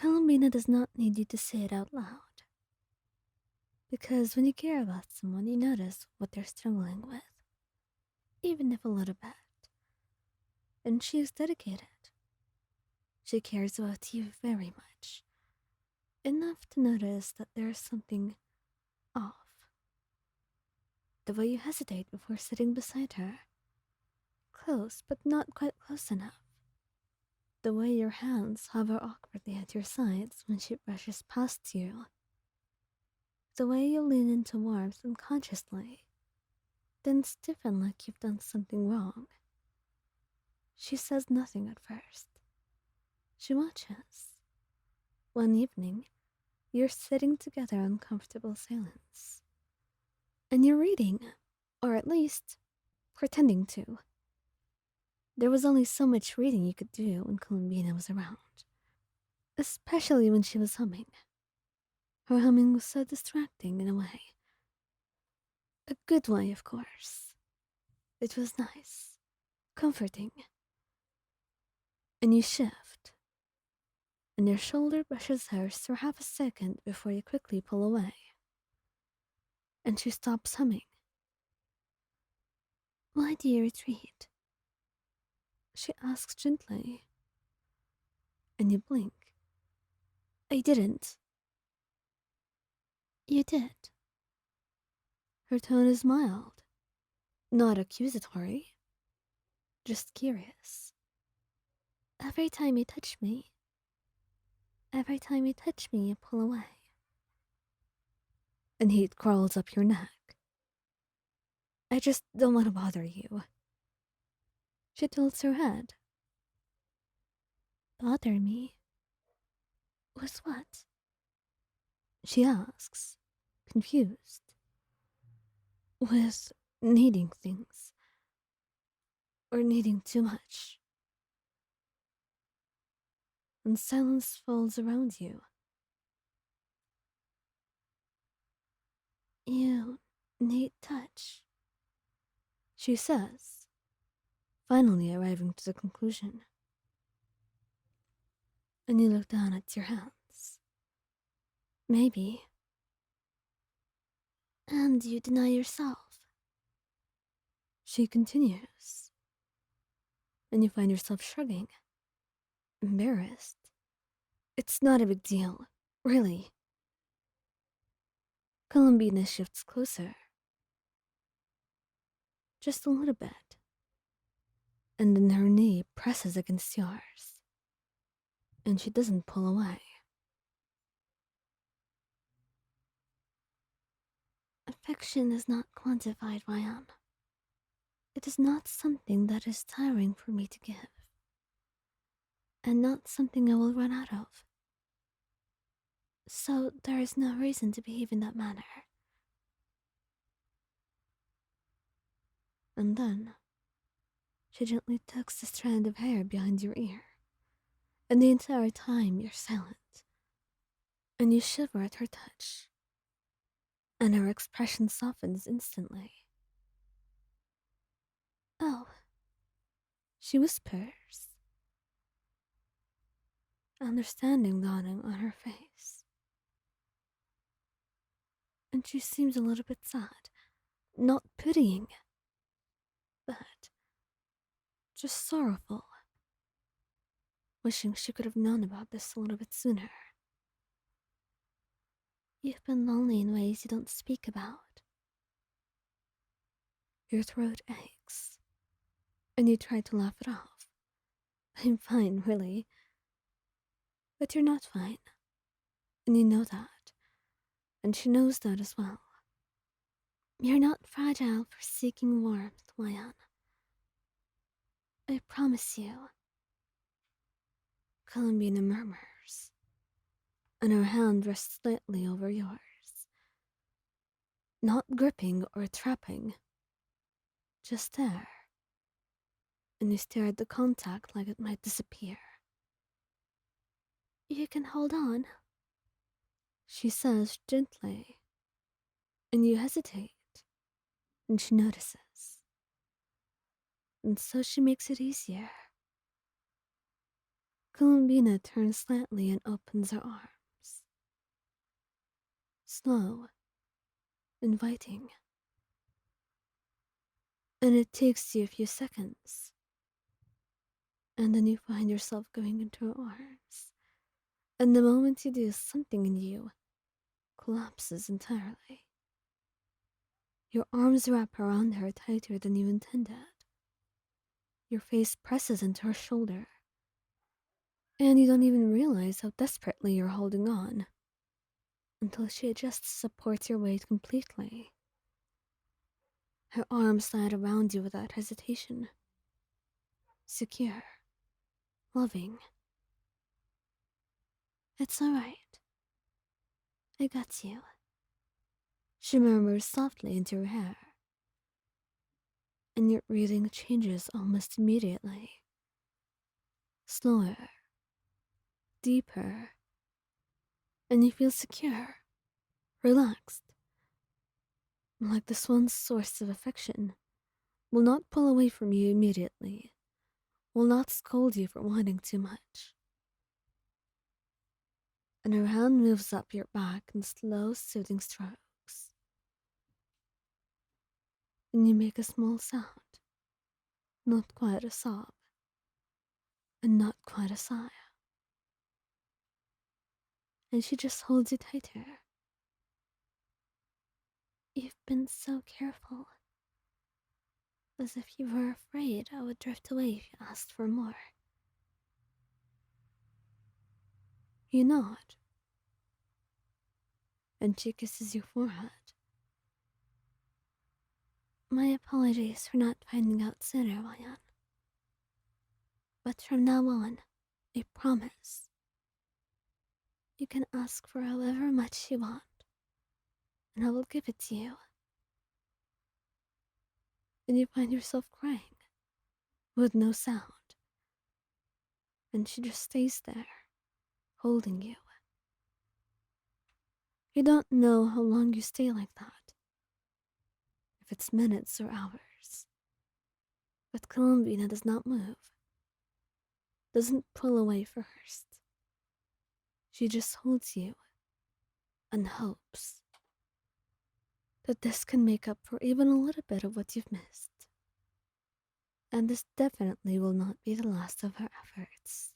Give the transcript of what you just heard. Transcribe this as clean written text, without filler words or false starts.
Colombina does not need you to say it out loud. Because when you care about someone, you notice what they're struggling with, even if a little bit. And she is dedicated. She cares about you very much. Enough to notice that there's something off. The way you hesitate before sitting beside her. Close, but not quite close enough. The way your hands hover awkwardly at your sides when she brushes past you. The way you lean into warmth unconsciously, then stiffen like you've done something wrong. She says nothing at first. She watches. One evening, you're sitting together in comfortable silence. And you're reading, or at least, pretending to. There was only so much reading you could do when Columbina was around, especially when she was humming. Her humming was so distracting in a way. A good way, of course. It was nice, comforting. And you shift, and your shoulder brushes hers for half a second before you quickly pull away. And she stops humming. Why do you retreat? She asks gently. And you blink. I didn't. You did. Her tone is mild, not accusatory, just curious. Every time you touch me, you pull away. And heat crawls up your neck. I just don't want to bother you. She tilts her head. Bother me? With what? She asks, confused. With needing things. Or needing too much. And silence falls around you. You need touch, she says, finally arriving to the conclusion. And you look down at your hands. Maybe. And you deny yourself. She continues. And you find yourself shrugging. Embarrassed. It's not a big deal, really. Columbina shifts closer. Just a little bit. And then her knee presses against yours. And she doesn't pull away. Affection is not quantified, Ryan. It is not something that is tiring for me to give. And not something I will run out of. So there is no reason to behave in that manner. And then, she gently tucks the strand of hair behind your ear. And the entire time you're silent. And you shiver at her touch. And her expression softens instantly. Oh, she whispers, understanding dawning on her face. And she seems a little bit sad, not pitying, but just sorrowful, wishing she could have known about this a little bit sooner. You've been lonely in ways you don't speak about. Your throat aches, and you try to laugh it off. I'm fine, really. But you're not fine, and you know that, and she knows that as well. You're not fragile for seeking warmth, Wayan. I promise you. Columbina murmurs, and her hand rests lightly over yours. Not gripping or trapping, just there. And you stare at the contact like it might disappear. You can hold on, she says gently, and you hesitate, and she notices. And so she makes it easier. Columbina turns slightly and opens her arms. Slow, inviting. And it takes you a few seconds. And then you find yourself going into her arms. And the moment you do, something in you collapses entirely. Your arms wrap around her tighter than you intended. Your face presses into her shoulder. And you don't even realize how desperately you're holding on until she adjusts supports your weight completely. Her arms slide around you without hesitation. Secure. Loving. It's alright. I got you. She murmurs softly into her hair. And your breathing changes almost immediately. Slower. Deeper. And you feel secure. Relaxed. Like this one source of affection will not pull away from you immediately. Will not scold you for wanting too much. And her hand moves up your back in slow, soothing strokes. And you make a small sound. Not quite a sob. And not quite a sigh. And she just holds you tighter. You've been so careful. As if you were afraid I would drift away if you asked for more. You nod. And she kisses your forehead. My apologies for not finding out sooner, Ryan. But from now on, I promise. You can ask for however much you want, and I will give it to you. And you find yourself crying, with no sound. And she just stays there, holding you. You don't know how long you stay like that. If it's minutes or hours. But Colombina does not move. Doesn't pull away first. She just holds you and hopes that this can make up for even a little bit of what you've missed. And this definitely will not be the last of her efforts.